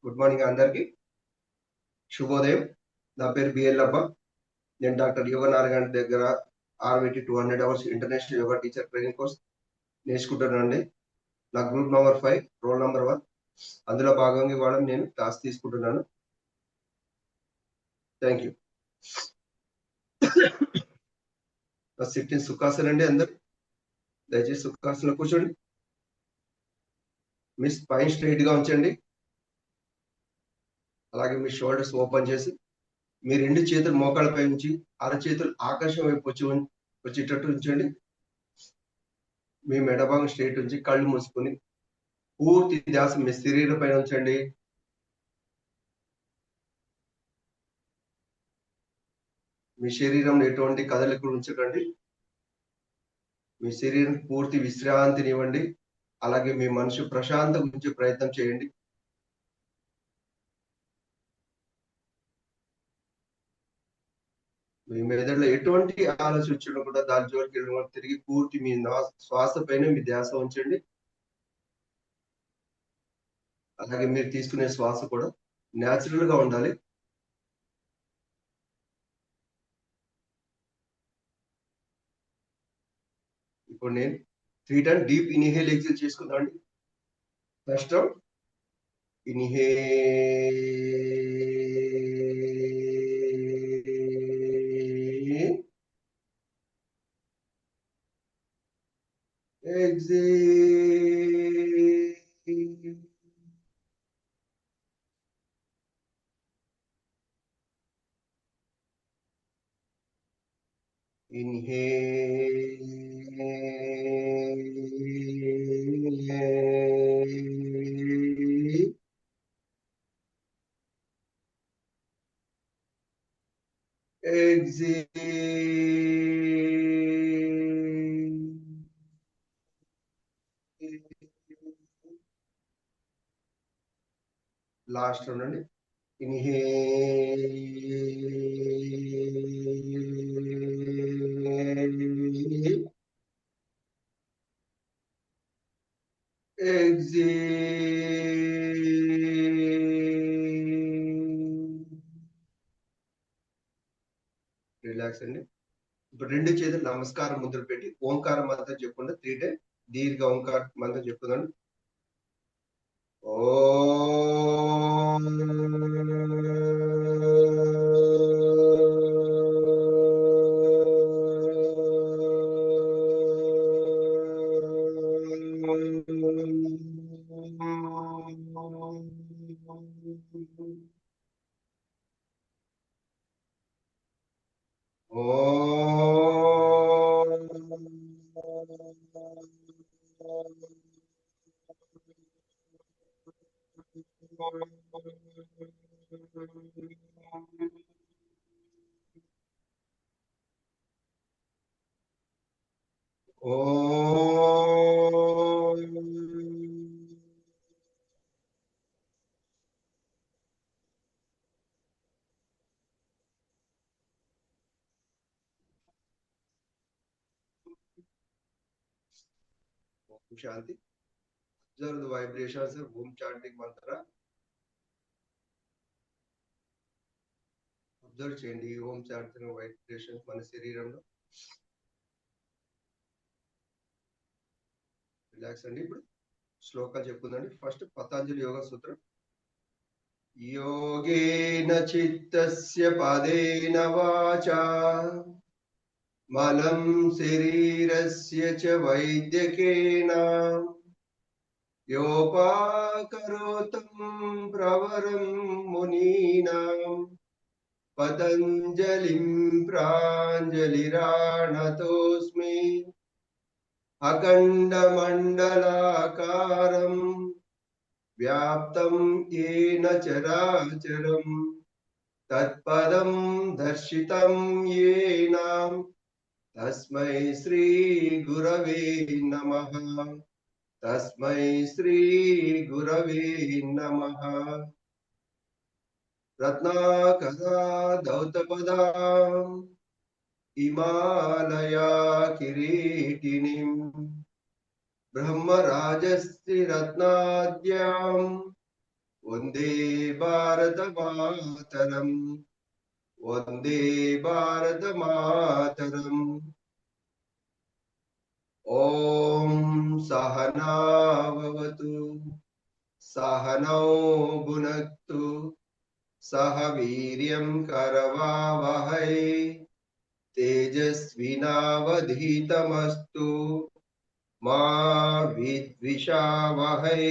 Good morning అందరికి. శుభోదయం. నా పేరు బిఎల్ అబ్బా. నేను డాక్టర్ యోగ నారాయణ దగ్గర RVT 200 hours international yoga teacher training course నేర్చుకుంటున్నానండి. నా గ్రూప్ నెంబర్ 5, రోల్ నెంబర్ 1. అందులో భాగంగా ఇవాళ నేను క్లాస్ తీసుకుంటున్నాను. Thank you. సిట్టింగ్ సుఖాసనం అండి. అందరు దయచేసి సుఖాసనం కూర్చోండి. మీ స్పైన్ స్ట్రైట్ గా ఉంచండి. అలాగే మీ షోల్డర్స్ ఓపెన్ చేసి మీ 2 చేతులు మోకాళ్ళపై ఉంచి అరచేతులు ఆకాశం వైపు వచ్చేటట్టు ఉంచండి. మీ మెడభాగం స్ట్రైట్ ఉంచి కళ్ళు మూసుకొని పూర్తి ధ్యాస మీ శరీరం పైన ఉంచండి. మీ శరీరంలో ఎటువంటి కదలికలు ఉంచకండి. మీ శరీరం పూర్తి విశ్రాంతినివ్వండి. అలాగే మీ మనసు ప్రశాంతంగా ఉంచే ప్రయత్నం చేయండి. మీ మెదడులో ఎటువంటి ఆలోచన వచ్చినా కూడా దాని జోలికి వెళ్ళడం తిరిగి పూర్తి మీ శ్వాస పైన మీ ధ్యాస ఉంచండి. అలాగే మీరు తీసుకునే శ్వాస కూడా న్యాచురల్ గా ఉండాలి. ఇప్పుడు నేను 3 టైమ్స్ డీప్ ఇన్హేల్ ఎక్సేల్ చేసుకుందామండి. First inhale, exhale. Inhale. Exhale. Last ఉండండి. Inhale. Exhale. రిలాక్స్ అండి. ఇప్పుడు 2 చేతులు నమస్కారం ముద్ర పెట్టి ఓంకారం మంత్రం చెప్పుకుంటే 3 టైమ్స్ దీర్ఘ ఓంకార మంత్రం చెప్పుకుందండి. ఓం శాంతి. Observe the vibrations of Om chanting mantra. Observe చేయండి ఓం చాంటింగ్ వైబ్రేషన్స్ మన శరీరంలో. రిలాక్స్ అండి. ఇప్పుడు శ్లోకాలు చెప్పుకుందండి. ఫస్ట్ పతంజలి యోగ సూత్రం. యోగేన చిత్తస్య పదేన వాచా మలం శరీరస్య చ వైద్యకేన యోపాకరోతం ప్రవరం మునీనాం పతంజలిం ప్రాంజలిరాణతోస్మి అఖండమండలాకారం వ్యాప్తం ఏన చరాచరం తత్పదం దర్శితం ఏన తస్మై శ్రీ గురవే నమః. తస్మై శ్రీ గురవే నమః. రత్నాకరా దౌతపదాం హిమాలయా కిరీటినిం బ్రహ్మరాజస్తి రత్నాద్యాం వందే భారత మాతరం, వందే భారత మాతరం. ఓం సహనావతు సహనౌ భునక్తు సహ వీర్యం కరవావహై తేజస్వినావధీతమస్తు మా విద్విషావహై.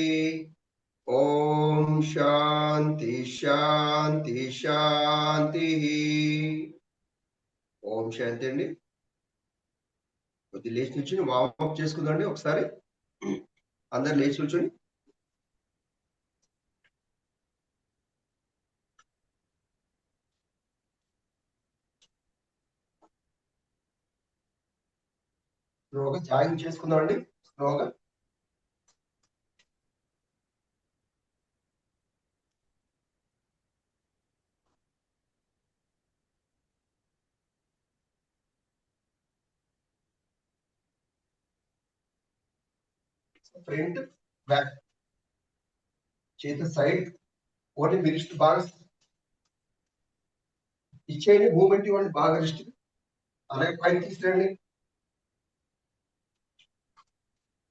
ఓం శాంతి శాంతి శాంతి. ఓం శాంతి అండి. కొద్ది లేచి కూర్చొని వామప్ చేసుకుందండి ఒకసారి. అందరు లేచి కూర్చొని స్లోగా జాగింగ్ చేసుకుందాం అండి. స్లోగా ఫ్రంట్ బ్యాక్ చేతి సైడ్ ఓన్లీ మీ రిస్ట్ బాగా ఇచ్చేయండి. మూమెంట్ ఇవ్వండి బాగా రిస్ట్. అలాగే పైన తీసుకురండి.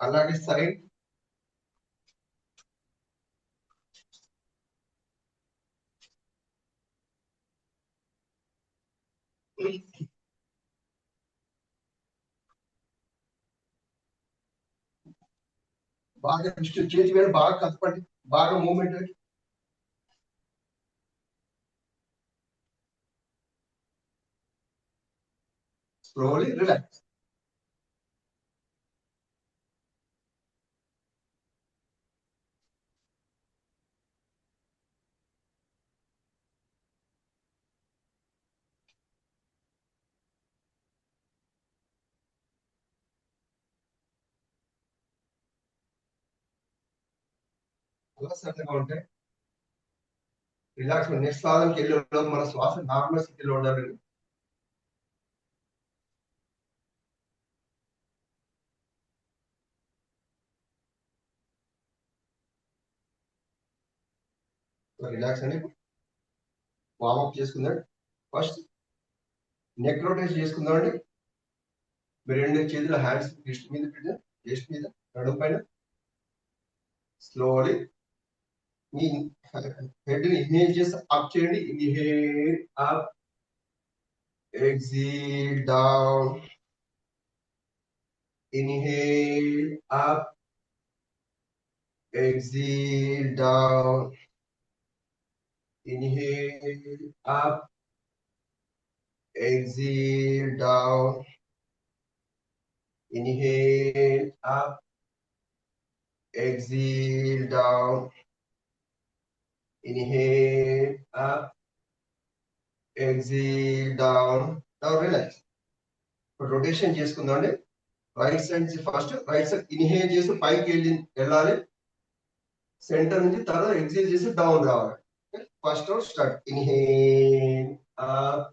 అలాగే సైడ్ బాగా రిస్ట్ చేతి వేలు బాగా కదపండి. బాగా మూమెంట్. Slowly relax. అలా సరదాగా ఉంటే రిలాక్స్. నెక్స్ట్ సాధనకి వెళ్ళే లోపు మన శ్వాస నార్మల్ స్థితిలో ఉండాలండి. రిలాక్స్ అండి. వార్మప్ చేసుకుందాం. ఫస్ట్ నెక్ రొటేషన్ చేసుకుందాం అండి. మీరు రెండు చేతుల హ్యాండ్స్ రిస్ట్ మీద పెట్టి చెస్ట్ మీద నడుము పైన స్లోలీ మీ హెడ్ ని ఇన్హేల్ చేసి అప్ చేయండి. Inhale up, exhale down. Inhale up, exhale down. Inhale up, exhale down. Inhale up, exhale down. Inhale up, exhale down. Now relax. Rotation చేసుకుందామండి. రైట్ సైడ్ నుంచి ఫస్ట్ రైట్ సైడ్ ఇన్హేల్ చేసి పైకి వెళ్ళాలి. Centre నుంచి తర్వాత exhale చేసి down రావాలి. First start. Inhale up,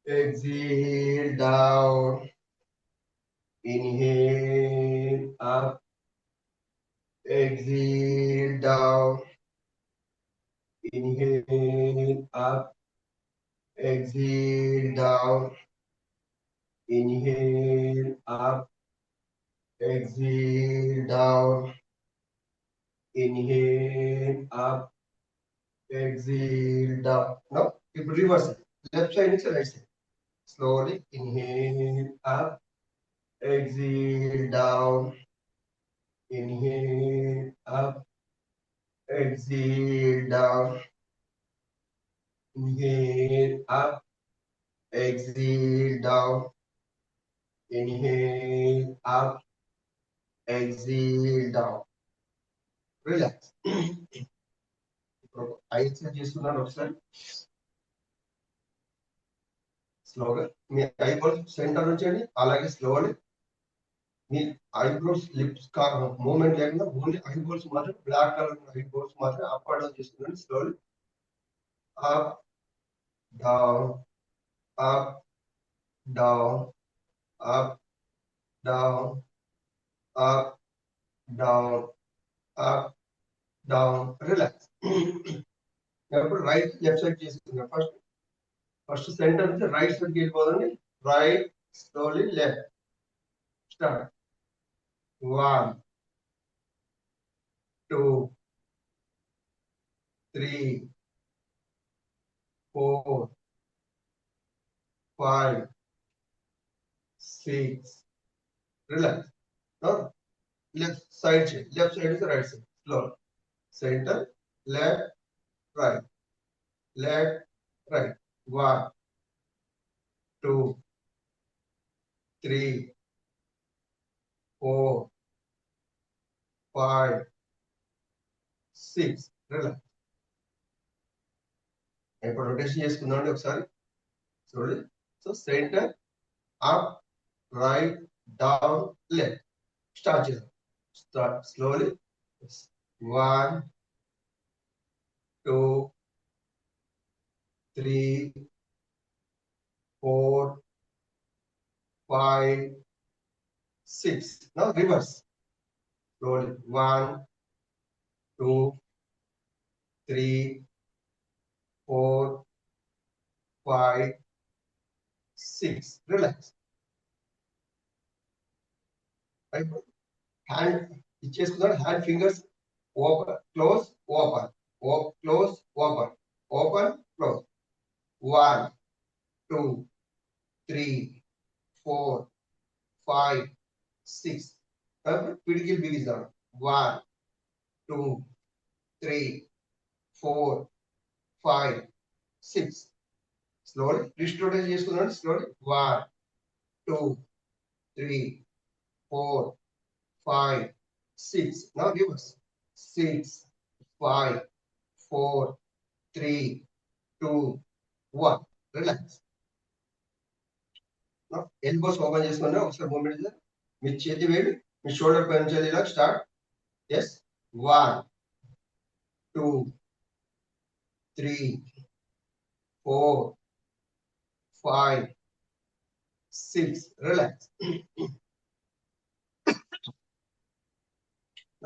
exhale down. Inhale up, exhale down. Inhale up, exhale down. Inhale up, exhale down. Inhale up, exhale down. Now, ఇప్పుడు reverse. Left side నుంచి right side. Slowly inhale up, exhale down. Inhale up, exhale down. Inhale up, exhale down. Inhale up, exhale down. Relax. ఇప్పుడు eyes చేస్తున్నాను ఒకసారి. స్లోగా మీ eyebrows centre నుంచండి. అలాగే slowly మీ ఐబ్రోస్ లిప్స్ మూమెంట్ లేకుండా ఓన్లీ ఐబ్రోస్ మాత్రం బ్లాక్ కలర్ ఐబ్రోస్ మాత్రం అప్ అండ్ డౌన్ చేస్తున్నాను. Slowly up down, up down, up down, up down, up down. Relax. ఇప్పుడు రైట్ లెఫ్ట్ సైడ్ చేసుకుందాం. ఫస్ట్ సెంటర్ నుంచి రైట్ సైడ్కి వెళ్ళిపోదండి. Right, slowly left. Start. 1 2 3 4 5 6. Relax. Now left side change. Left side is the right side. Slow. Center, left, right. Left, right. 1 2 3 4 5 6. Relax. ఇప్పుడు rotation చేసుకుందామండి ఒకసారి చూడండి. So centre, up, right, down, left. Start చేద్దాం. Start slowly. 1 2 3 4 5 6. Now reverse. Slowly. 1 2 3 4 5 6. Relax. Right. Hand ఇచ్చేసుకున్నాడు. Hand fingers open, close, open, close, open, open, close. 1 2 3 4 5 6. పిడికిలు బిగిస్తాడు. 1 2 3 4 5 6. Slowly రిస్టోరేట్ చేసుకున్నాడు. Slowly. 1 2 3 4 5 6. Now reverse. 6 5 4 3 2 1. Relax. Now elbows open చేసుకున్నా. ఒకసారి moment మీ చేతి వేడి మీ shoulder పైన నుంచి ఇలా స్టార్ట్. ఎస్. 1 2 3 4 5 6. Relax.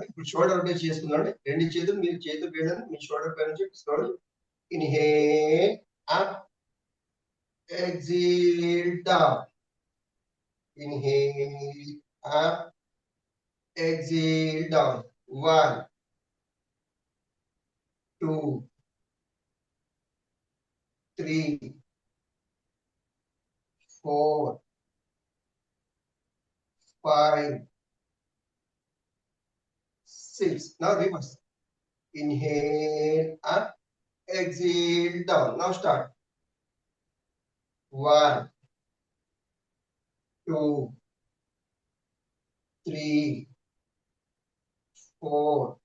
ఇప్పుడు షోల్డర్ రొటేట్ చేసుకుందామండి. రెండు చేతులు మీరు చేతులు వేయడానికి మీ షోల్డర్ పైన నుంచి slowly. Inhale up, exhale down. Inhale up, exhale down. 1 2 3 4 5 6. Now reverse. Inhale up, exhale down. Now start. 1 2 3 4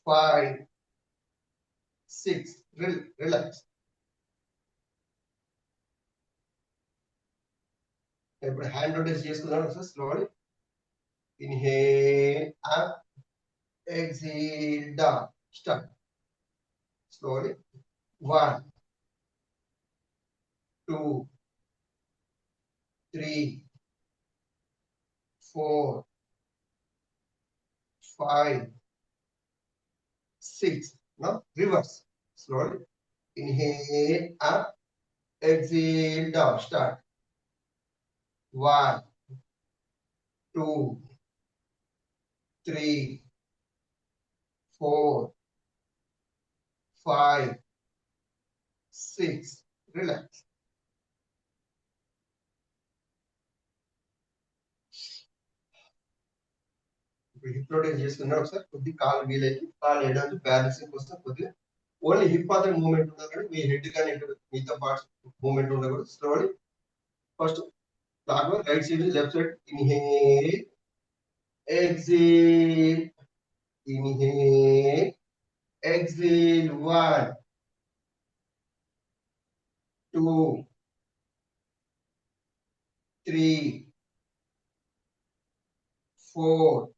5 6. Relax. ఇప్పుడు హ్యాండ్ రొటేట్ చేసుకుందాం ఒకసారి slowly. Inhale up, exhale down. Start. Slowly. 1 2 3 4 5 6. Now reverse. Slowly. Inhale up, exhale down. Start. 1 2 3 4 5 6. Relax. Hip rotate చేసుకున్నాడు. ఒకసారి కొద్ది కాలు వీలైతే కాలు ఎడడానికి balancing కోసం కొద్దిగా ఓన్లీ హిప్ మాత్రం మూవ్మెంట్ ఉండాలి కానీ మీ హెడ్ కానీ మిగతా పార్ట్స్ మూవ్మెంట్ ఉండకూడదు. Slowly. First clock right side left side. Inhale, exhale, inhale, exhale. 1 2 3 4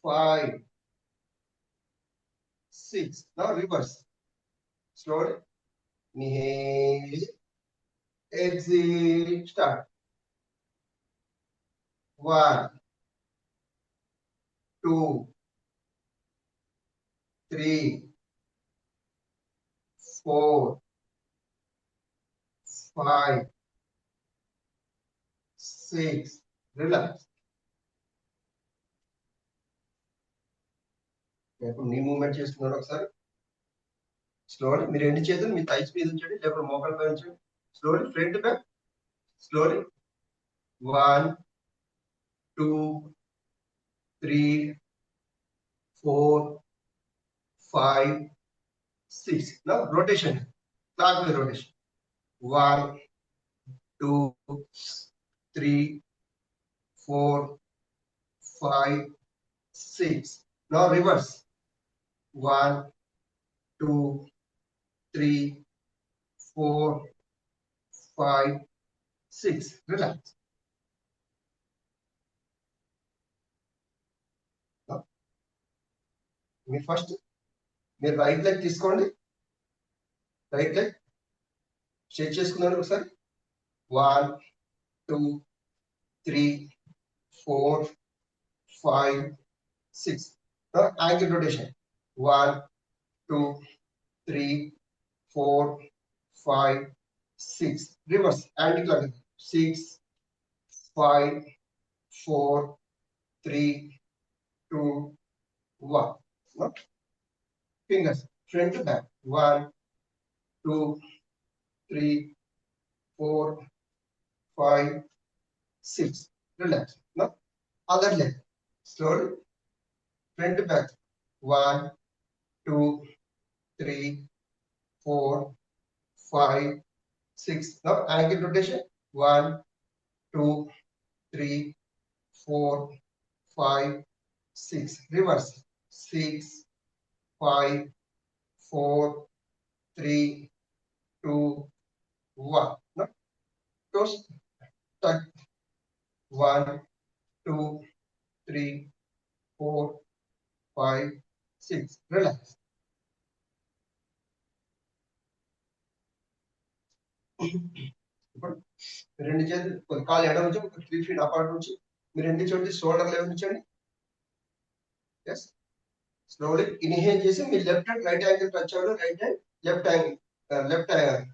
5 6. Now reverse. Slowly. Inhale, exhale. Start. 1 2 3, 4, 5, 6. Relax. ఇప్పుడు నీ మూవ్మెంట్ చేస్తున్నాడు ఒకసారి స్లోలీ. మీరు ఎన్ని చేతులు మీ థైస్ మీద ఉంచండి, లేకపోతే మోకాల పై ఉంచండి. Slowly front back. Slowly 1, 2, 3, 4, 5, 6. Now rotation. Clockwise rotation. 1, 2, 3, 4, 5, 6. Now reverse. 1, 2, 3, 4, 5, 6. Relax. మీరు ఫస్ట్ మీరు రైట్ లెగ్ తీసుకోండి. రైట్ లెగ్ స్ట్రెచ్ చేసుకున్నాను ఒకసారి. 1, 2, 3, 4, 5, 6. Ankle rotation. 1, 2, 3, 4, 5, 6. Reverse. Anti-clock. 6, 5, 4, 3, 2, 1. No? Fingers front to back. 1, 2, 3, 4, 5, 6. Relax. No? Other leg. Slowly. Front to back. 1, 2, 3, 4, 5, 6. Now ankle rotation. 1, 2, 3, 4, 5, 6. Reverse. 6, 5, 4, 3, 2, 1. No? Toes touch. 1, 2, 3, 4, 5, 6. Relax. ఇప్పుడు రెండు చేతులు కొద్ది కాలు ఎడ నుంచి ఒక 3 feet అపార్ట్ నుంచి మీరు రెండు చోటి షోల్డర్ లెవెల్ ఉంచండి. ఎస్. స్లోలీ ఇన్హేల్ చేసి మీ left hand right angle touch అవ్వాలి. Right hand left angle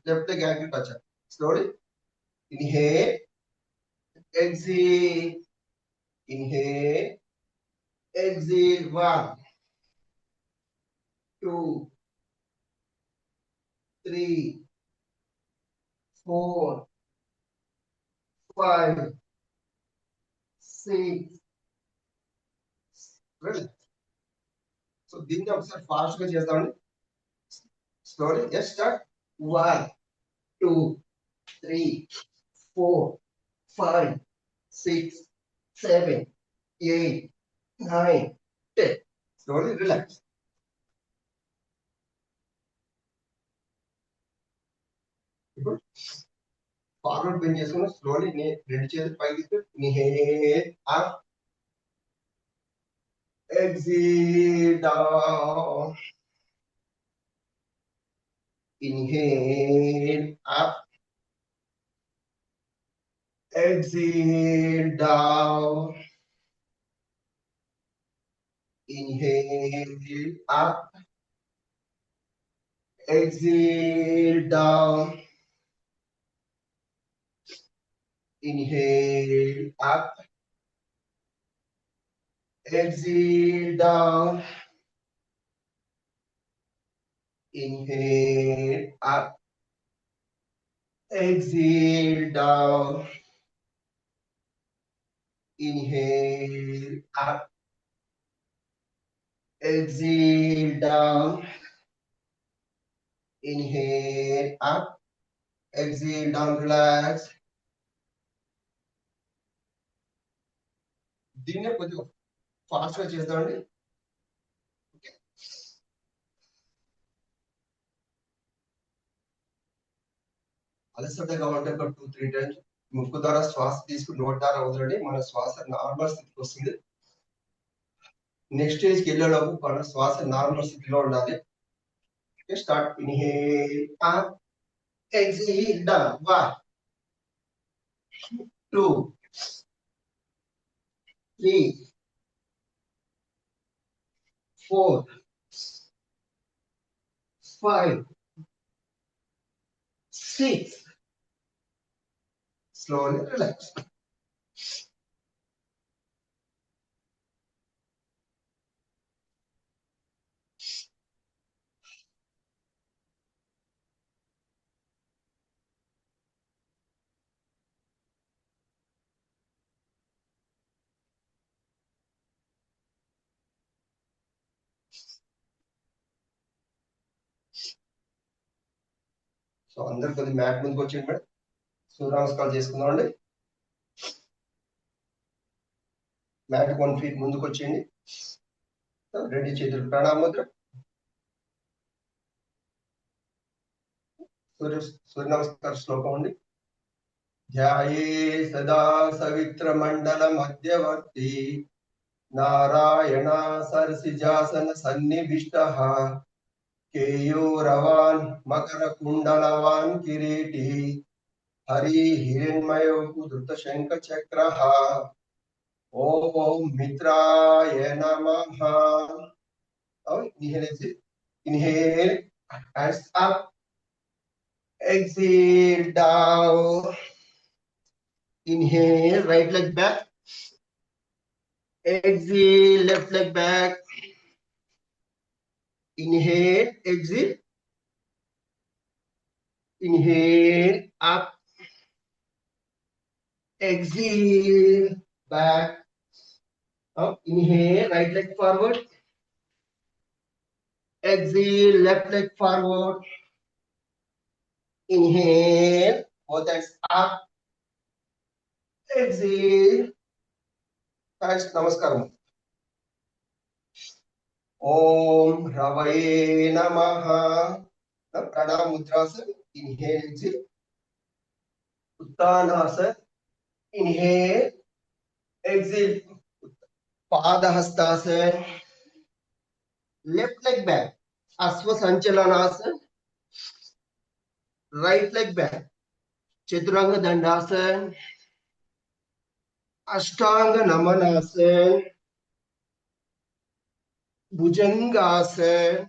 left leg angle touch అవ్వాలి. Slowly inhale, exhale, inhale, exhale. 1, 2, 3, 4, 5, 6. Relax. So దీన్ని ఒకసారి ఫాస్ట్ గా చేద్దామండి. Slowly just start. 1, 2, 3, 4, 5, 6, 7, 8, 9, 10. Slowly relax. ఇప్పుడు ఫార్వర్డ్ బెండ్ చేసుకుని స్లోలీ రెండు చేతులు పైకి inhale up, exhale down. Inhale up, exhale down. Inhale up, exhale down. Inhale up, exhale down. Inhale up, exhale down. Inhale up, exhale down. Inhale up, exhale down. Relax. దీన్నే కొద్దిగా fast గా చేద్దామండి. అలసటగా ఉంటే ఒక 2-3 టైమ్స్ ముక్కు ద్వారా శ్వాస తీసుకుని నోటి ద్వారా వదలండి. మన శ్వాస నార్మల్ స్థితికి వస్తుంది. నెక్స్ట్ స్టేజ్కి వెళ్ళేలోపు మన శ్వాస నార్మల్ స్థితిలో ఉండాలి. Start. Inhale up, exhale down. 1, 2, 3, 4, 5, 6. Slowly relax. So అందరు కొద్ది మ్యాట్ ముందుకు వచ్చేయండి మేడం. సూర్య నమస్కారాలు చేసుకుందాం అండి. మ్యాట్ 1 feet ముందుకు వచ్చేయండి. రెండు చేతులు ప్రాణాముద్ర. సూర్య నమస్కార శ్లోకం అండి. ధ్యాయే సదా సవిత్ర మండల మధ్యవర్తి నారాయణ సరసిజాసన సన్నివిష్టః కేయూరవాన్ మకర కుండలవాన్ కిరీటి హరి హిరణ్మయో ధృత శంఖ చక్రః. ఓం మిత్రాయ నమః. Inhale, hands up, exhale down. Inhale, right leg back. Exhale, left leg back. Inhale, exhale. Inhale, up. Exhale, back. Up. Inhale, right leg forward. Exhale, left leg forward. Inhale, both hands up. Exhale. Hands namaskaram. Om Ravaye Namaha. Now Pranam Mudrasana. Inhale, exhale. Uttanasana. Inhale, exhale. Padahastasana. Left leg back. Asva Sanchalanasana. Right leg back. Chaturanga Dandasana. Ashtanga Namanasana. Bhujangasana.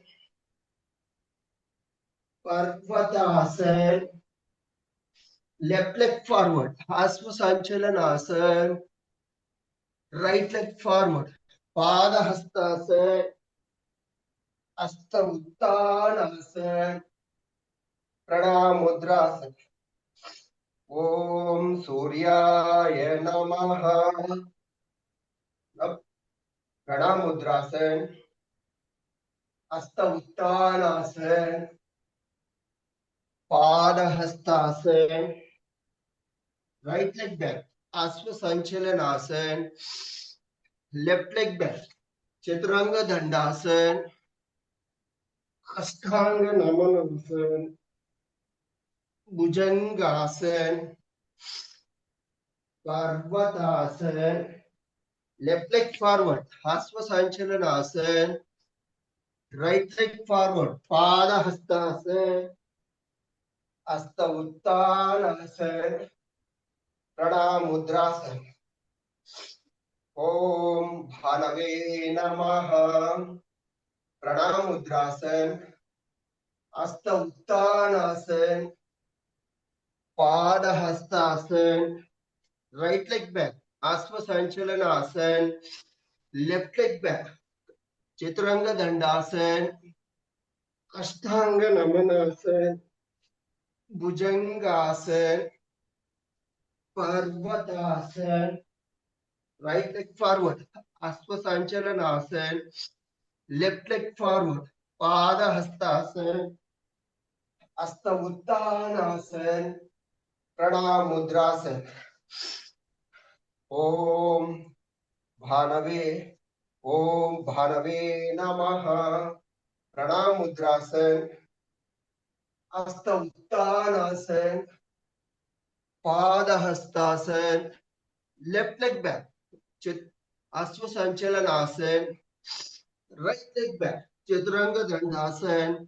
Parvatasana. Left leg forward. Asva Sanchalanasana. Right leg forward. Padahastasana. Asta Uttanasana. Pranamudrasana. Om Suryaya Namaha. Pranamudrasana. Asta Uttanasana. Padahastasana. Right leg back. Asva Sanchalanasana. Left leg back. Chaturanga Dandasana. Ashtanga Namanasana. Bhujangasana. Parvatasana. Left leg forward. Asva Sanchalanasana. Right leg forward. Padahastasana. Asta Uttanasana. Pranamudrasana. Om Bhanave Namaha. Pranamudrasana. Asta Uttanasana. Padahastasana. Right leg back. Asva Sanchalanasana. Left leg back. Chaturanga Dandasana. Ashtanga Namanasana. Bhujangasana. Parvatasana. Right leg forward. Asva Sanchalanasana. Left leg forward. Padahastasana. Asta Uttanasana. Pranamudrasana. Om Bhanave Namaha. Pranamudrasana. Asta Uttanasana. Padahastasana. Left leg back. Asva Sanchalanasana. Right leg back. Chaturanga Dandasana.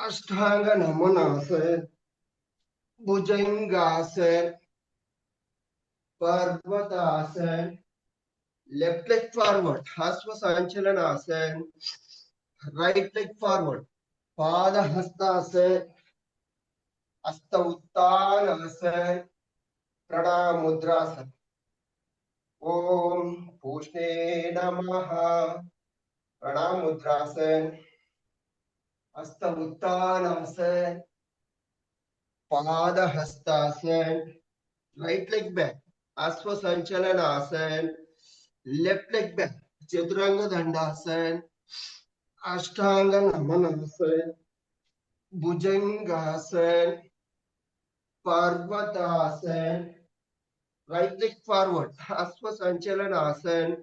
Ashtanga Namanasana. Bhujangasana. Parvatasana. Left leg forward. Asva Sanchalanasana. Right leg forward. पाद हस्तासन, हस्त उत्तानासन, प्रणाम मुद्रासन। ओम पूष्णे नमः। प्रणाम मुद्रासन, हस्त उत्तानासन, पाद hastasana, right leg back, अश्व संचलनासन, left leg back, चतुरंग दंडासन, अष्टांग नमनासन, भुजंगासन, पर्वतासन, right leg forward, Ashwa Sanchalanasana,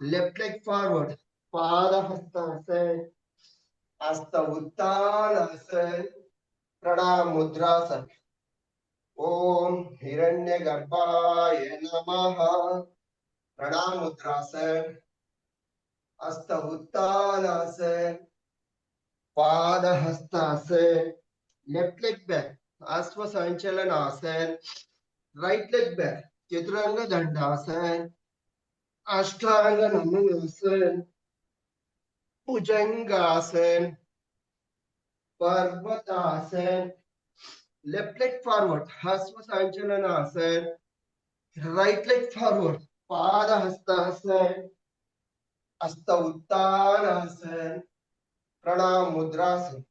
left leg forward, Padahastasana, Hasta Uttanasana, Pranam Mudrasana. Om Hiranyagarbhaya Namaha, Pranam Mudrasana, Hasta Uttanasana, Padahastasana, left leg back, Ashwa Sanchalanasana, right leg back, Chaturanga Dandasana, Ashtanga Namanasana, Bhujangasana, Parvatasana, left leg forward, Hasva Sanchalanasana, right leg forward, Padahastasana, Hasta Uttanasana, Pranam Mudrasana.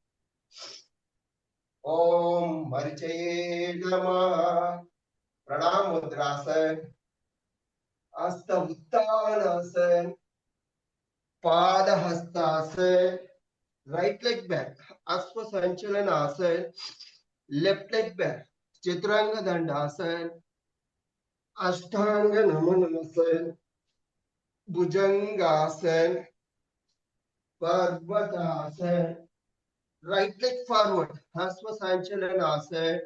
Om Marichaye Namaha, Pranam Mudrasana, Hasta Uttanasana, Padahastasana, right leg back, Ashwa Sanchalanasana, left leg back, Chitranga Dandasana, Ashtanga Namanasana, Bhujangasana, Parvatasana, right leg forward, Ashwa Sanchalanasana,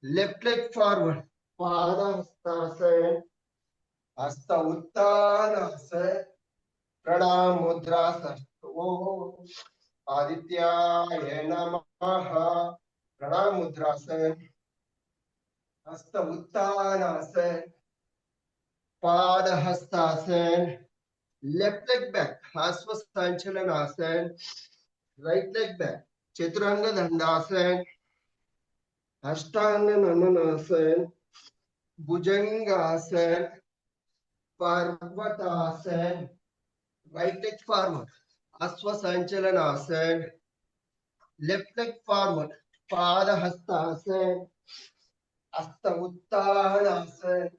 left leg forward, Padahastasana, Hasta Uttanasana, Pranam Mudrasana. Om Adityaya Namaha, Pranam Mudrasana, Hasta Uttanasana, Padahastasana, left leg back, Hasva Sanchalanasana, right leg back, Chaturanga Dandasana, Ashtanga Namanasana, Bhujangasana, Parvatasana, right leg forward, Asva Sanchalanasana, left leg forward, Padahastasana, Hasta Uttanasana,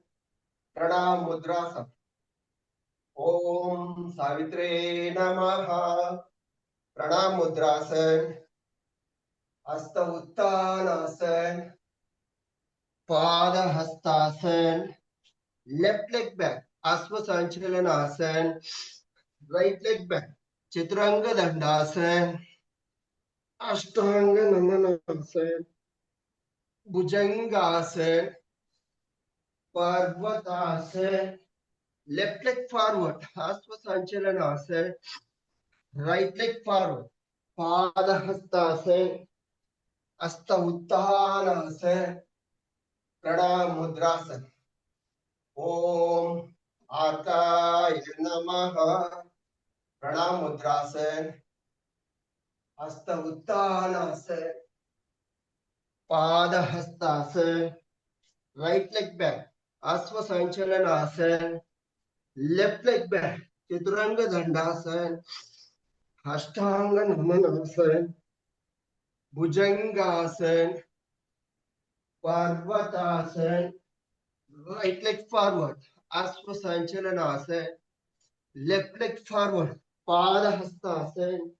Pranam Mudrasana. Om Savitre Namaha, Pranam Mudrasana, Hasta Uttanasana, Padahastasana, left leg back, Asva Sanchalanasana, right leg back, Chitranga Dandasana, Ashtanga Namanasana, Bhujangasana, Parvatasana, left leg forward, Asva Sanchalanasana, right leg forward, Padahastasana, Hasta Uttanasana, Pranam Mudrasana. Om Arkaya Namaha, Pranam Mudrasana, Hasta Uttanasana, Padahastasana, right leg back, Asva Sanchalanasana, left leg back, Chaturanga Dandasana, Ashtanga Namanasana, Bhujangasana, Parvatasana, right leg forward, Asva Sanchalanasana, left leg forward, Padahastasana,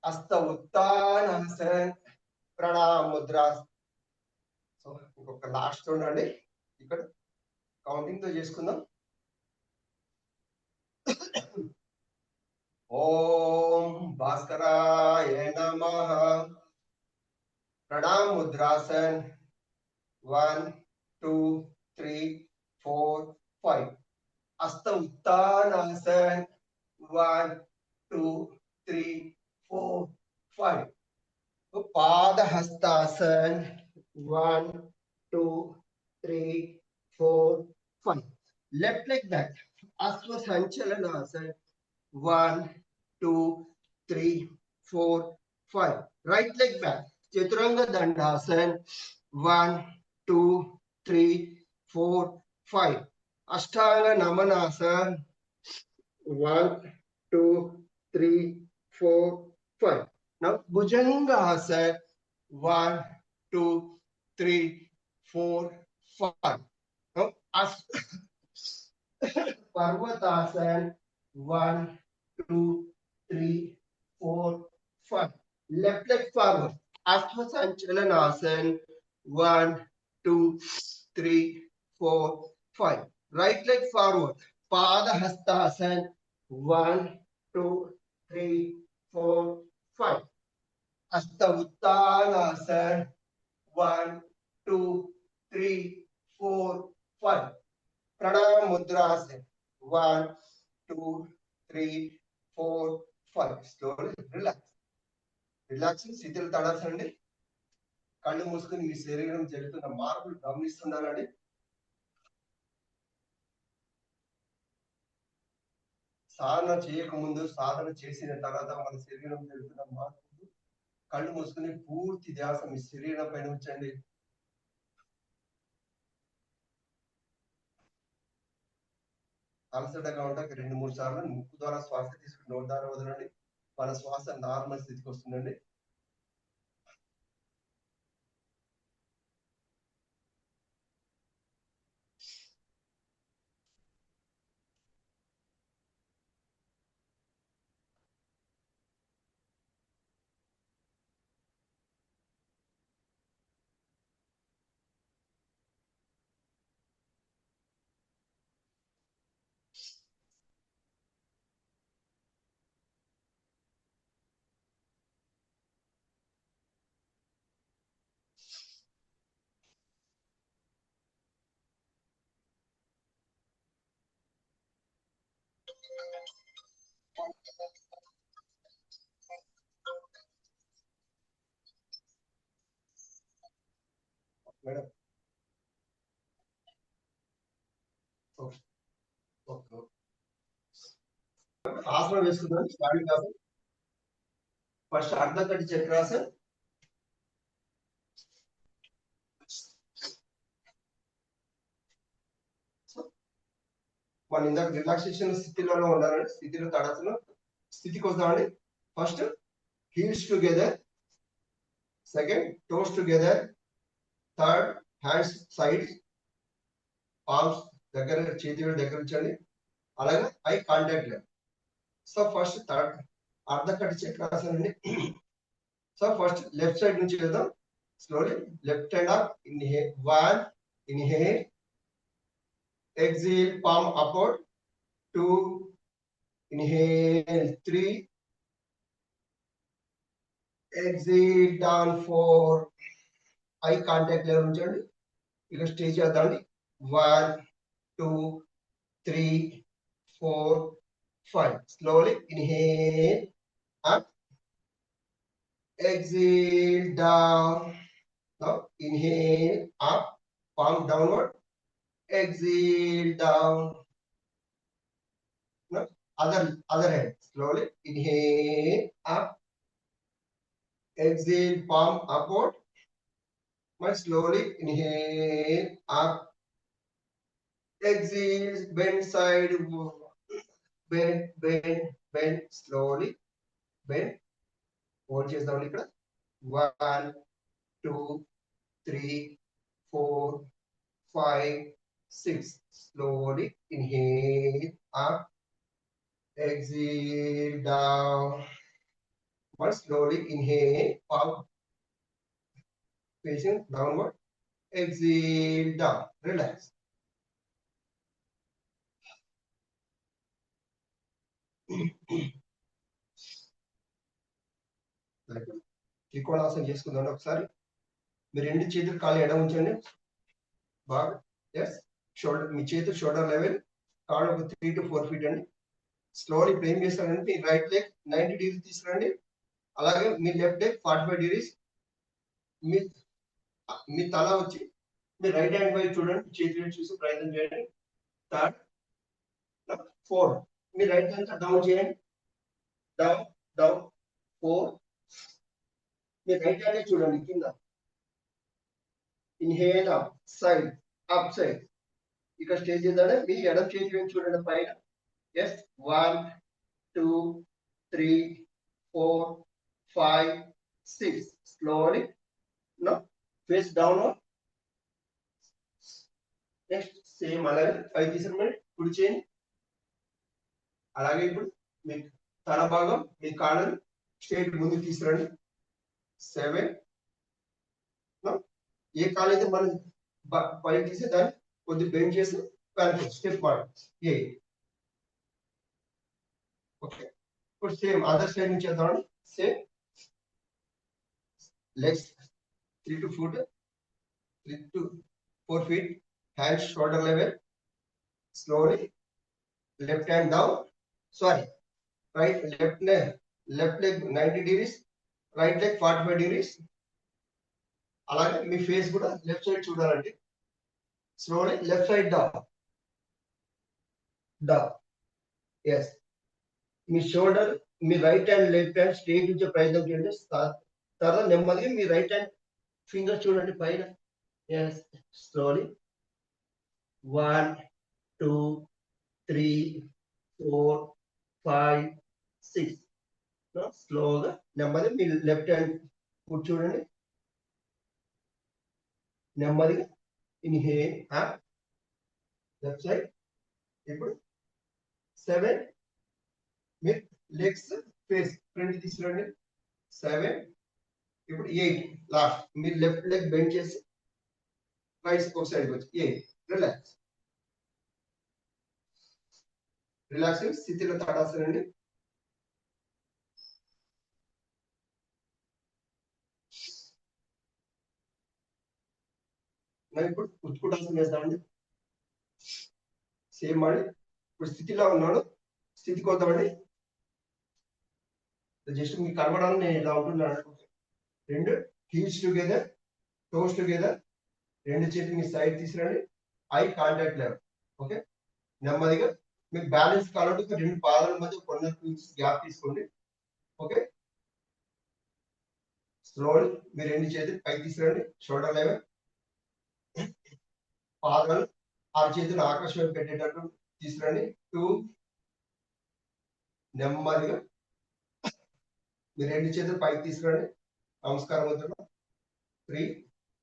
Hasta Uttanasana, Pranam Mudras. So ఇంకొక last చూడండి, ఇక్కడ counting తో చేసుకుందాం. ఓం భాస్కరాయ నమః, ప్రణామ్ ముద్రాసన్ 1 2 3 4 5, హస్త Uttanasana 1 2 3 4 5, Padahastasan 1 2 3 4 5, left leg back, Ashwa Sanchalanasana 1 2 3 4 5. Right leg back. Chaturanga Dandasana. 1, 2, 3, 4, 5. Ashtanga Namanasana. 1, 2, 3, 4, 5. Now Bhujanga Asana. 1, 2, 3, 4, 5. Now Parvatasana. 1, 2, 3, 4, 5. Left leg forward. Ashtha Sanchalanasana. 1, 2, 3, 4, 5. Right leg forward. Pada Hastasana. 1, 2, 3, 4, 5. Hasta Uttanasana. 1, 2, 3, 4, 5. Pranam Mudrasana. 1, 2, 3, 4, 5. Slowly relax. Relaxing స్థితిలో తడాల్సండి. కళ్ళు మూసుకుని మీ శరీరం జరుగుతున్న మార్పులు గమనిస్తున్నారండి. సాధన చేయకముందు, సాధన చేసిన తర్వాత మన శరీరం జరుగుతున్న మార్పులు కళ్ళు మూసుకుని పూర్తి ధ్యాస మీ శరీరం పైన ఉంచండి. అలసటగా ఉంటాక 2-3 సార్లు ముక్కు ద్వారా శ్వాస తీసుకుని నోటి ద్వారా వదలండి. మన శ్వాస నార్మల్ స్థితికి వస్తుందండి. మేడం ఆసనం వేసుకుందాం. స్టాండింగ్ ఆసనం. ఫస్ట్ అర్ధకటి చక్రాసన్. మన ఇందాక రిలాక్సేషన్ స్థితిలో ఉండాలండి. స్థితిలో తడాల్సిన స్థితికి వస్తామండి. First heels together, second toes together, third hands sides, palms దగ్గర, చేతి దగ్గర ఉంచండి. అలాగే ఐ కాంటాక్ట్ లేదు. So first third Ardhakati Chakrasan అండి. సో ఫస్ట్ లెఫ్ట్ సైడ్ నుంచి వెళ్దాం. Slowly left hand up. Inhale 1, inhale, exhale, palm upward. 2, inhale, 3, exhale, down 4. Eye contact level ఉంచండి. ఇక స్టే చేద్దామండి. 1, 2, 3, 4, 5. Slowly inhale up, exhale down. Now inhale up, palm downward, exhale down. Now other hand. Slowly inhale up, exhale, palm upward. Now slowly inhale up, exhale, bend side, bend, slowly bend. Hold చేద్దాం ఇక్కడ. 1, 2, 3, 4, 5, 6. Slowly inhale up, exhale down. But slowly inhale, palm facing downward, exhale down. Relax. త్రికోణాసనం చేసుకుందాం ఒకసారి. మీ 2 చేతులు కాళ్ళు ఎడ ఉంచండి. బాగా yes shoulder, మీ చేతులు షోల్డర్ లెవెల్, కాళ్ళు ఒక 3 to 4 feet అండి. స్లోలీ ఇప్పుడు ఏం చేస్తారంటే మీ రైట్ లెగ్ 90 degrees తీసుకురండి. అలాగే మీ లెఫ్ట్ లెగ్ 45 degrees. మీ తల వచ్చి మీ రైట్ హ్యాండ్ వైపు చూడండి. చేతులు చూసి ప్రయత్నం చేయండి. థర్డ్, 4. మీ రైట్ హ్యాండ్ డౌన్ చేయండి. డౌన్, 4. మీరు రైట్ హ్యాండ్ చూడండి కింద. Inhale up side, up side. ఇక్కడ స్టే చేద్దాం. మీ ఎడం చేతి చూడండి పైన. Yes 1 2 3 4 5 6. Slowly. Now face downward. Next same అలాగే 5 తీసుకుని కుడి చేయండి. అలాగే ఇప్పుడు మీ తల భాగం మీ కాళ్ళను స్ట్రైట్ ముందుకు తీసుకురండి. 7. ఏ కాలు అయితే మనం పైకి తీసే దాన్ని కొద్దిగా బెండ్ చేసి వెనక్కి స్టెప్ వాడు 8. ఓకే, ఇప్పుడు సేమ్ అదర్ సైడ్ నుంచి చేద్దామండి. Same legs 3 to 4 feet, hands shoulder level. Slowly left hand down, sorry, left leg 90 degrees, right leg 45 degrees. అలాగే మీ ఫేస్ కూడా లెఫ్ట్ సైడ్ చూడాలండి. Slowly left side down. Yes, మీ shoulder మీ right hand left hand straight ఉంచే ప్రయత్నం చేయండి. తర్వాత నెమ్మదిగా మీ రైట్ హ్యాండ్ ఫింగర్ చూడండి పైన. Yes, slowly 1 2 3 4 5 6. స్లోగా నెమ్మదిగా మీ లెఫ్ట్ హ్యాండ్ కూర్చోండి. నెమ్మదిగా ఇన్హేల్ అప్ లెఫ్ట్ సైడ్. ఇప్పుడు 7. మీరు లెగ్స్ ఫేస్ ఫ్రంట్ తీసుకురండి. 7. ఇప్పుడు 8 లాస్ట్. మీరు లెఫ్ట్ లెగ్ బెండ్ చేసి రైట్ ఒక సైడ్ వచ్చి 8. రిలాక్స్. రిలాక్సింగ్ స్థితిలో తాడాసన అండి. ఇప్పుడు ఉత్కుటాసన వేస్తామండి. సేమ్ ಮಾಡಿ. ఇప్పుడు స్థితిలో ఉన్నాడు, స్థితికి వద్దామండి. జస్ట్ మీకు కనబడాలని నేను ఇలా ఉంటున్నాను. 2 హీల్స్ టుగెదర్, టోస్ టుగెదర్. 2 చేతులు మీ సైడ్ తీసుకురండి. Eye contact level. ఓకే, నెమ్మదిగా మీకు బ్యాలెన్స్ కావాలంటే 2 పాదాల మధ్య 1.5 ఇంచెస్ గ్యాప్ తీసుకోండి. ఓకే, స్లోలీ మీరు 2 చేతులు పైకి తీసుకురండి. Shoulder level. పాదాలు 6 చేతులు ఆకాశం వైపు పెట్టేటట్టు తీసుకురండి. 2. నెమ్మదిగా మీరు 2 చేతులు పైకి తీసుకురండి. నమస్కారం ముద్రలో. 3.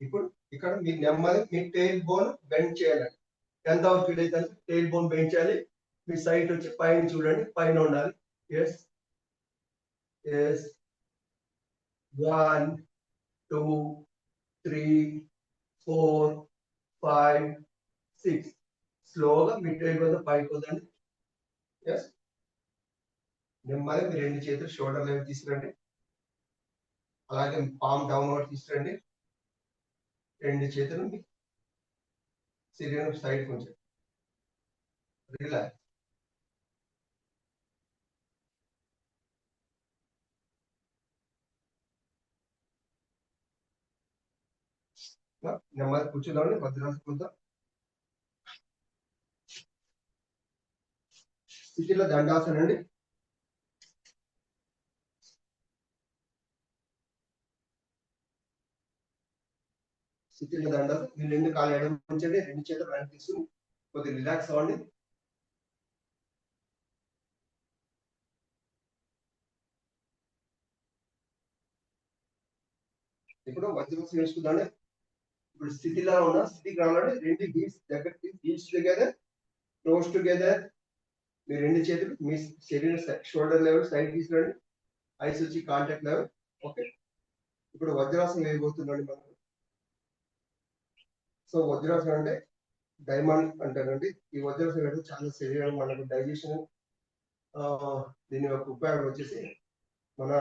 ఇప్పుడు ఇక్కడ మీరు నెమ్మది మీ టెయిల్ బోన్ బెండ్ చేయాలండి. ఎంత ఫీల్ అయితే టెయిల్ బోన్ బెండ్ చేయాలి. మీ సైడ్ వచ్చి పైన చూడండి, పైన ఉండాలి. Yes yes 1 2 3 4 5 6. స్లోగా మీ టెయిల్ బోన్ పైకి వద్దండి. ఎస్, నెమ్మదిగా మీరు 2 చేతులు షోల్డర్ లెవెల్ తీసుకురండి. అలాగే పామ్ డౌన్వర్డ్ తీసుకురండి. 2 చేతులు శరీరం సైడ్ కొంచెం రిలాక్స్. నెమ్మది కూర్చుందామండి. వజ్రాసనం స్థితిలో దండాసన అండి. స్థితిలో దండాసన. మీరు 2 కాళ్ళు ఎడమ ఉంచండి. 2 చేతులు వెనక్కి తీసుకుని కొద్దిగా రిలాక్స్ అవ్వండి. ఇప్పుడు వజ్రాసనం వేసుకుందాం. ఇప్పుడు స్థితిలో ఉన్న స్థితికి రావాలంటే 2 హీల్స్ దగ్గరికి, హీల్స్ టుగెదర్, టోస్ టుగెదర్. మీ 2 చేతులు మీ శరీరం షోల్డర్ లెవెల్ సైడ్ తీసుకురండి. ఐస్ వచ్చి కాంటాక్ట్ లెవెల్. ఓకే, ఇప్పుడు వజ్రాసనం వేయబోతున్నాండి మనం. సో వజ్రాసనం అంటే డైమండ్ అంటారండి. ఈ వజ్రాసనం అంటే చాలా శరీరం మనకు డైజెషన్, దీని యొక్క ఉపయోగం వచ్చేసి మన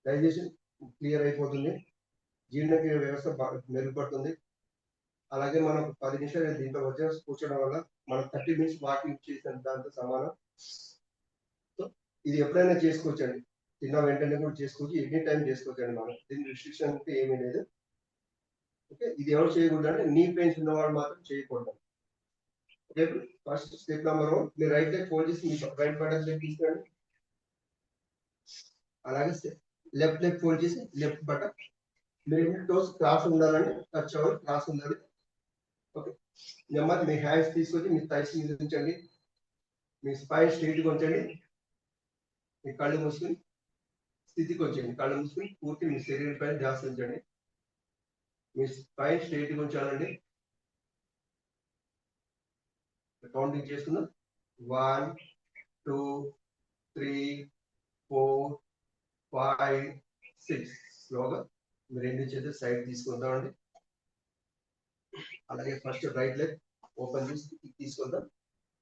డైజెషన్ క్లియర్ అయిపోతుంది. జీర్ణక్రియ వ్యవస్థ మెరుగుపడుతుంది. అలాగే మనం 10 నిమిషాలు దీంట్లో వజ్రాసనం కూర్చోవడం వల్ల మనం 30 మినిట్స్ వాకింగ్ చేసిన దాంతో సమానం. సో ఇది ఎప్పుడైనా చేసుకోవచ్చండి. తిన్న వెంటనే కూడా చేసుకోవచ్చు, ఎనీ టైం చేసుకోవచ్చండి. మనం దీని రిస్ట్రిక్షన్ అంటే ఏమీ లేదు. ఓకే, ఇది ఎవరు చేయకూడదు అంటే నీ పెయిన్స్ ఉన్న వాళ్ళు మాత్రం చేయకూడదు. ఓకే, ఫస్ట్ స్టెప్ నెంబర్ 1, మీరు రైట్ లెగ్ ఫోల్డ్ చేసి మీ రైట్ బటన్ తీసుకురండి. అలాగే లెఫ్ట్ లెగ్ ఫోల్డ్ చేసి లెఫ్ట్ బటన్. మీరు టోస్ క్రాస్ ఉండాలండి, టచ్ అవ్వాలి, క్రాస్ ఉండాలి. ఓకే, నెమ్మది మీ హ్యాండ్స్ తీసుకొచ్చి మీ థైస్ మీద ఉంచండి. మీ స్పైన్ స్ట్రైట్గా ఉంచండి. మీ కళ్ళు మూసుకుని స్థితికి వచ్చేయండి. కళ్ళు మూసుకుని పూర్తి మీ శరీరం పైన ధ్యాస ఉంచండి. మీ స్పైన్ స్ట్రైట్గా ఉంచాలండి. కౌంటింగ్ చేసుకుందాం. 1 2 3 4 5 6. స్లోగా మీ రెండు చేతులు సైడ్ తీసుకుందామండి. అలాగే ఫస్ట్ రైట్ లెగ్ ఓపెన్ చేసి తీసుకుందాం.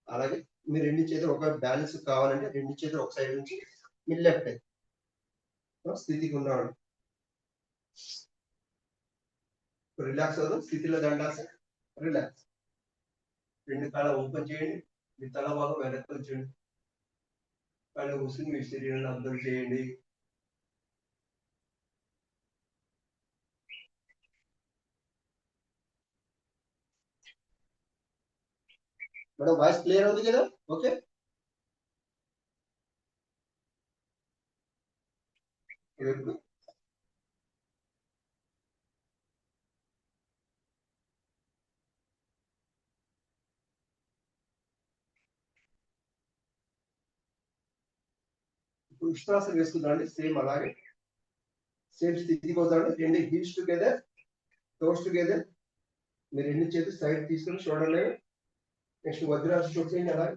అలాగే మీ రెండు చేతులు ఒక బ్యాలెన్స్ కావాలంటే రెండు చేతులు ఒక సైడ్ నుంచి మీ లెఫ్ట్ లెగ్ స్థితికి ఉన్నామండి. రిలాక్స్ అవుదాం. స్థితిలో దండాస, రిలాక్స్. రెండు కాళ్ళ ఓపెన్ చేయండి. మీ తల భాగం వెనక్కి ఉంచండి. కళ్ళు మూసుకుని మీ శరీరాన్ని అబ్జర్వ్ చేయండి. మేడం వాయిస్ క్లియర్ అవుతుంది కదా? ఓకే, ఇప్పుడు ఉష్ట్రాసనం వేసుకుందామండి. సేమ్ అలాగే సేమ్ స్థితికి వద్దామండి. రెండు హీల్స్ టుగెదర్, టోస్ టుగెదర్. మీరు రెండు చేతులు సైడ్ తీసుకుని చూడండి. నెక్స్ట్ వజ్రాసనం చూసేయండి. అలాగే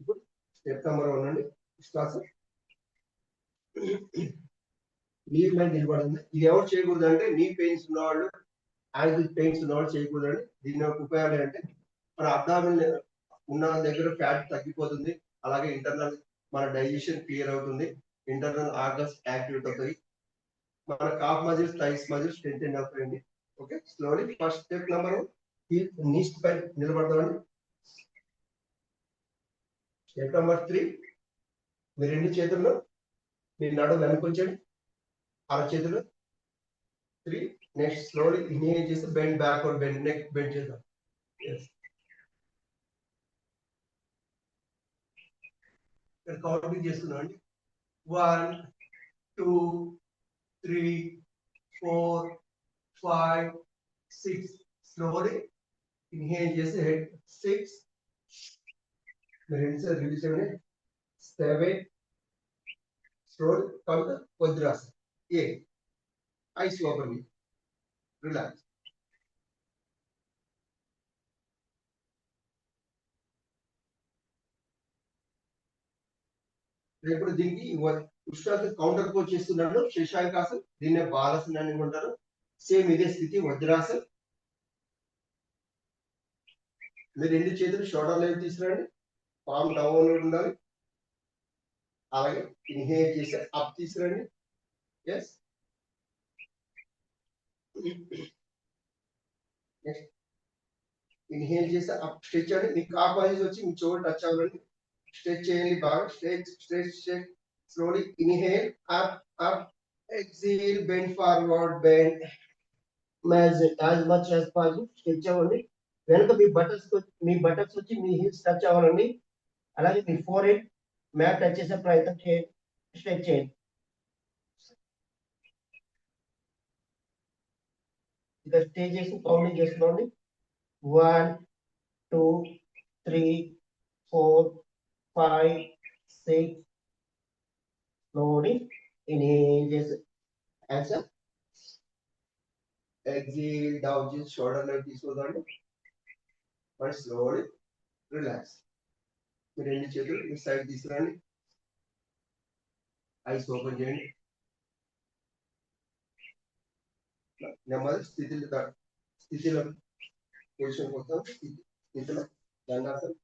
ఇప్పుడు స్టెప్ నెంబర్ 1 అండి. ఉష్ట్రాసనం నీ మీద నిలబడింది. ఇది ఎవరు చేయకూడదు అంటే నీ పెయిన్స్ ఉన్నవాళ్ళు, యాంకిల్ పెయిన్స్ ఉన్నవాళ్ళు చేయకూడదండి. దీని యొక్క ఉపయోగాలు ఏంటంటే మన అబ్డామిన్ ఉన్న దగ్గర ఫ్యాట్ తగ్గిపోతుంది. అలాగే ఇంటర్నల్ మన డైజెషన్ క్లియర్ అవుతుంది. ఇంటర్నల్ ఆర్గన్స్ యాక్టివేట్ అవుతాయి. మన calf muscles, thighs muscles strengthen అవుతాయండి. Okay, slowly first step number 1 knees పై నిలబడతామండి. స్టెప్ నెంబర్ 3 మీ రెండు చేతుల్లో మీ నడుము వెనుకొంచండి. అరచేతులు 3. నెక్స్ట్ స్లోలీ ఇన్హేల్ చేసి bend backward, bend neck bend చేద్దాం. కౌంటింగ్ చేస్తున్నాం అండి. 1 2 3 4 5 6. స్లోలీ ఇన్హేల్ చేసి హెడ్ 6. రెండు సార్లు రిలీజ్ చేయండి. 7. Slowly count వజ్రాసనం. 8. Eyes open, relax. ఇప్పుడు దీనికి ఉష్ణాసనం కౌంటర్ కోచ్ చేస్తున్నాడు. శశాంకాసన్, దీన్నే బాలాసన్ అని ఉంటారు. సేమ్ ఇదే స్థితి వజ్రాసన్. మీరు రెండు చేతులు షోల్డర్ లైన్ తీసుకురండి. పామ్ డౌన్ ఉండాలి. అలాగే ఇన్హేల్ చేసి అప్ తీసుకురండి. ఎస్, ఇన్హేల్ చేసి అప్ స్ట్రెచ్ అండి. మీ కాఫ్ మజిల్స్ వచ్చి మీ చోటు టచ్ అవ్వాలండి. స్ట్రెచ్ చేయండి బాగా. Stretch stretch stretch. Slowly inhale up up. Exhale bend forward, bend as much as possible. Stretch అవ్వండి. వెనక మీ బటర్స్ వచ్చి మీ హిల్స్ టచ్ అవ్వాలండి. అలాగే మీ ఫోర్ హెడ్ మ్యాట్ టచ్ చేసే ప్రయత్నం చేయండి. స్ట్రెచ్ చేయండి. ఇక స్టే చేసి కౌంటింగ్ చేస్తున్నాండి. 1 2 3 4 5 6. slowly inhale చేసి యాక్షన్. ఎక్సేల్ డౌన్ చేసి షోల్డర్ లైన్ తీసుకోదండి. మరి స్లోలీ రిలాక్స్. మీ రెండు చేతులు మీ సైడ్ తీసుకురండి. ఐస్ ఓపెన్ చేయండి. నెమ్మది స్థితిలో పొజిషన్ కోసం స్థితిలో దండాసనం.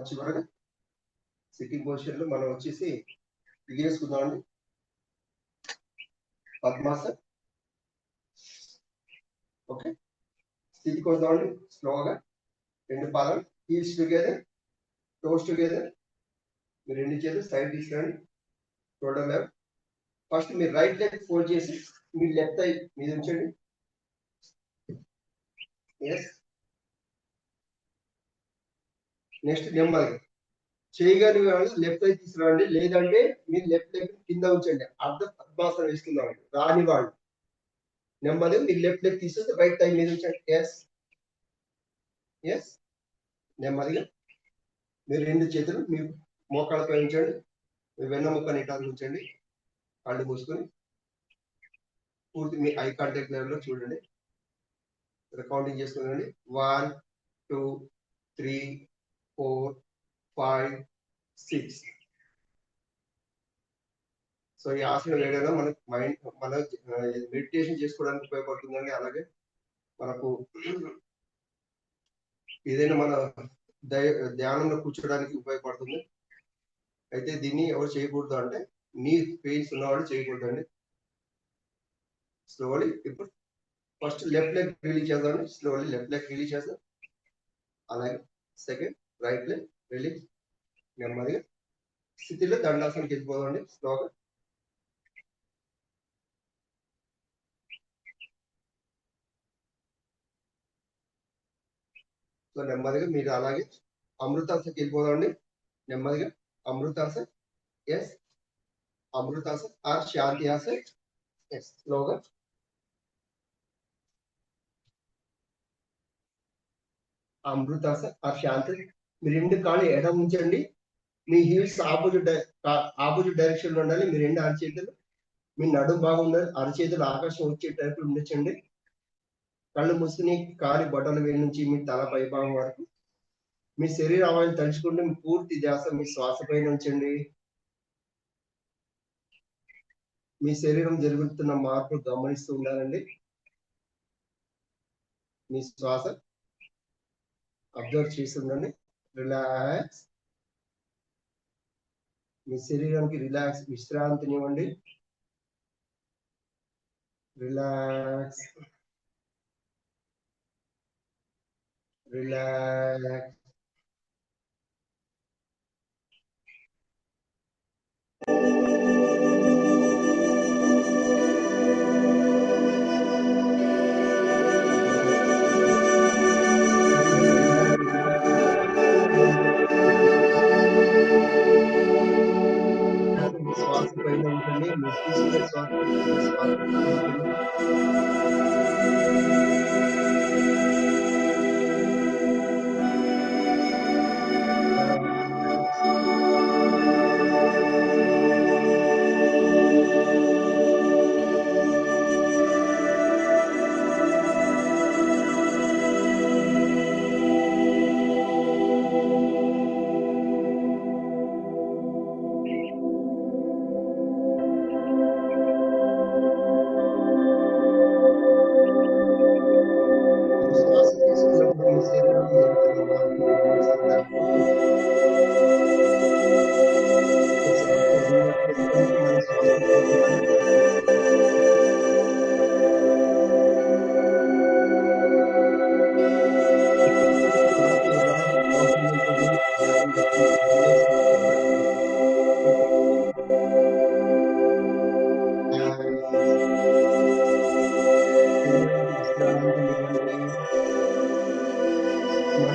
చివరగా సిట్టింగ్ పొజిషన్ లో మనం వచ్చేసి దిగేసుకుందామండి. పద్మాసన్. ఓకే, స్థితికి వద్దామండి. స్లోగా రెండు పాదాలు హీల్స్ టుగెదర్, టోస్ టుగెదర్. మీరు 2 చేతులు సైడ్ తీసుకురండి. Shoulder level. ఫస్ట్ మీరు రైట్ లెగ్ ఫోల్డ్ చేసి మీ లెఫ్ట్ ఐ మీద ఉంచండి. ఎస్. నెక్స్ట్ నెమ్మదిగా చేయగలిగే వాళ్ళు లెఫ్ట్ ఐ తీసుకురండి, లేదంటే మీరు లెఫ్ట్ లెగ్ కింద ఉంచండి. అర్ధ పద్మాసనం వేసుకుందామండి. రాని వాళ్ళు నెమ్మదిగా మీరు లెఫ్ట్ లెగ్ తీసుకొని రైట్ ఐ మీద ఉంచండి. ఎస్. ఎస్. నెమ్మదిగా మీరు 2 చేతులు మీ మోకాళ్ళపై ఉంచండి. మీ వెన్నముక్క నిటారుగా ఉంచండి. కళ్ళు మూసుకొని పూర్తి మీ ఐ కాంటాక్ట్ లెవెల్లో చూడండి. కౌంటింగ్ చేసుకోండి. 1 2 3 4 5 6. సో ఈ ఆసనం వేయడంలో మనకు మన మెడిటేషన్ చేసుకోవడానికి ఉపయోగపడుతుందండి. అలాగే మనకు ఏదైనా మన ధ్యానంలో కూర్చోడానికి ఉపయోగపడుతుంది. అయితే దీన్ని ఎవరు చేయకూడదు అంటే నీ పెయిన్స్ ఉన్నవాళ్ళు చేయకూడదు అండి. స్లోలీ ఇప్పుడు ఫస్ట్ లెఫ్ట్ లెగ్ రిలీజ్ చేద్దామండి. స్లోలీ లెఫ్ట్ లెగ్ రిలీజ్ చేద్దాం. అలాగే సెకండ్ రైట్ లెగ్ రిలీజ్. నెమ్మదిగా స్థితిలో దండాసనకి వెళ్ళిపోదామండి. స్లోగా సో నెమ్మదిగా మీరు అలాగే అమృతాసనకి వెళ్ళిపోదామండి. నెమ్మదిగా Amritasan. Yes. Amritasan or Shanti Asan. Yes. స్లోగా అమృతాసన్ ఆర్ శాంతి. మీరు 2 కాళ్ళు ఎడం ఉంచండి. మీ హీల్స్ ఆపోజిట్ డైరెక్షన్ లో ఉండాలి. మీ 2 అరచేతులు మీ నడుము బాగుండాలి. అరచేతులు ఆకాశం వచ్చే టైప్ ఉండొచ్చండి. కళ్ళు మూసుకుని కాలి బొటల వేలు నుంచి మీ తల పై భాగం వరకు మీ శరీర అవయవాలు తలుచుకుంటూ మీ పూర్తి ధ్యాస మీ శ్వాస పైన ఉంచండి. మీ శరీరం జరుగుతున్న మార్పు గమనిస్తూ ఉండాలండి. మీ శ్వాస అబ్జర్వ్ చేస్తుండండి. రిలాక్స్. మీ శరీరానికి రిలాక్స్ విశ్రాంతినివ్వండి. రిలాక్స్. రిలాక్స్. శ్వాస పైన ఉంటుంది. మీరు తీసుకునే శ్వాస తీసుకున్నప్పుడు మీ శరీరం జరుగుతున్న మార్పు గమనిస్తుండాలి. మన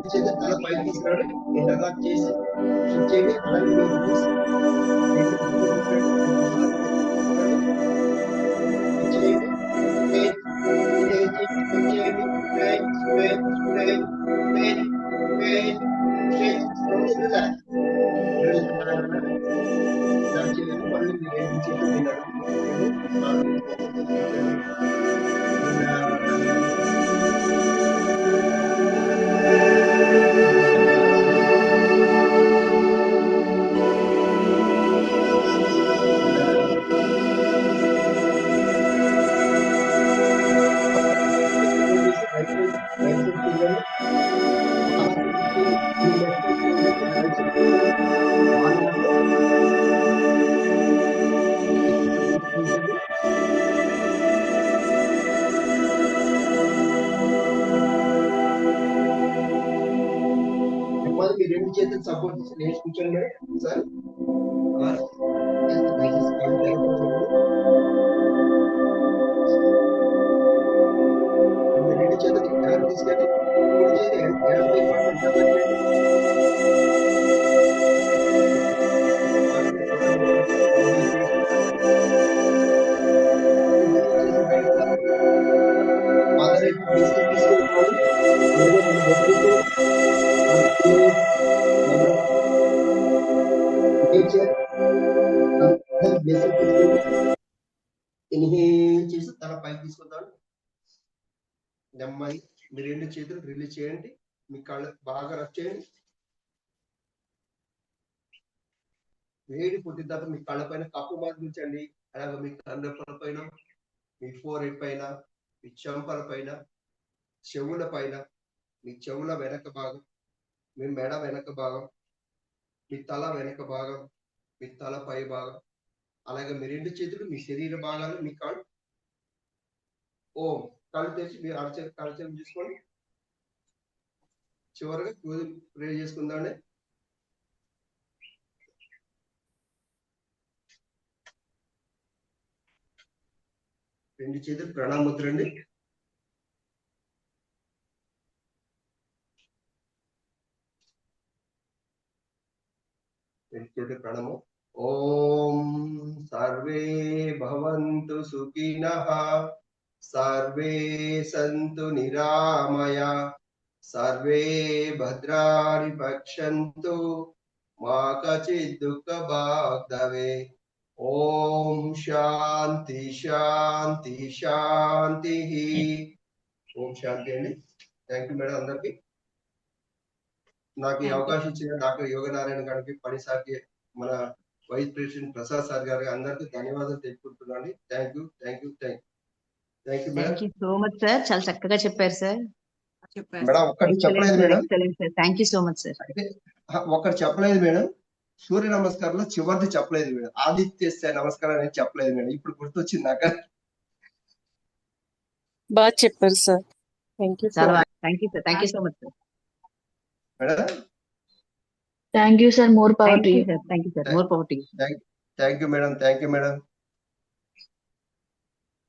శ్వాస తల పైకి తీసుకురాడు. ఇంటర్లాక్ చేసి స్విచ్ చేయండి. అలాగే చేతులు సపోర్ట్ చేసి లేచి కూర్చోండి మేడం సార్. దయచేసి కాళ్ళు తెరవకూడదు. మీ రెండు చేతులు వెనక్కి తీసుకెళ్ళి కుడి చేతి ఎడమ వైపు మాత్రం డబ్బా చేయండి. ఆధారైపు బిస్కెట్ తీసుకెళ్ళిపోవాలి. అలాగే మన బొట్టు నేచర్ బ్లెస్సింగ్ తీసుకోండి. ఇన్హేల్ చేసి తల పైకి తీసుకుందాం. నెమ్మది మీ రెండు చేతులు రిలీజ్ చేయండి. మీ కళ్ళు బాగా రబ్ చేయండి. వేడి పుట్టిన తర్వాత మీ కళ్ళ పైన కప్పు మార్పించండి. అలాగే మీ కళ్ళ పైన, మీ ఫోర్ హెడ్ పైన, మీ చెంపల పైన, చెవుల పైన, మీ చెవుల వెనక భాగం, మీ మెడ వెనక భాగం, మీ తల వెనక భాగం, మీ తల పై భాగం, అలాగే మీ రెండు చేతులు మీ శరీర భాగాలు, మీ కాళ్ళు. ఓం కళ్ళు తెరిచి మీరు కళ్ళు చూసుకోండి. చివరిగా ప్రే చేసుకుందామండి. రెండు చేతులు ప్రణామముద్ర అండి. రెండు చేతులు ప్రణామం. ఓం సర్వే భవంతు సుఖినః, సర్వే సంతు నిరామయ, సర్వే భద్రాణి పశ్యంతు, మా కచిత్ దుఃఖ భాగ్ భవేత్. ఓం శాంతి శాంతి శాంతి. ఓం శాంతి అండి. థ్యాంక్ యూ మేడం అందరికి. నాకు ఈ అవకాశం ఇచ్చిన డాక్టర్ యోగనారాయణ గారికి, పనిసార్కి మన వైస్ ప్రెసిడెంట్ ప్రసాద్ సార్ గారికి అందరికీ ధన్యవాదాలు తెలుపుకుంటున్నాను. Thank you thank you thank you madam. Thank you so much sir, చాలా చక్కగా చెప్పారు సార్. మేడం ఒక్కటి చెప్పలేదు madam. Thank you so much sir. అయితే ఒక్కటి చెప్పలేదు మేడం, సూర్య నమస్కారంలో చివరిది చెప్పలేదు మేడం. ఆదిత్య నమస్కారం అనేది చెప్పలేదు మేడం. ఇప్పుడు గుర్తొచ్చింది నాకు. బాగా చెప్పారు sir. Thank you sir. Thank you sir. Thank you so much sir. Madam thank you sir. More power to you. Thank you sir. More power to you. Thank you madam. Thank you madam.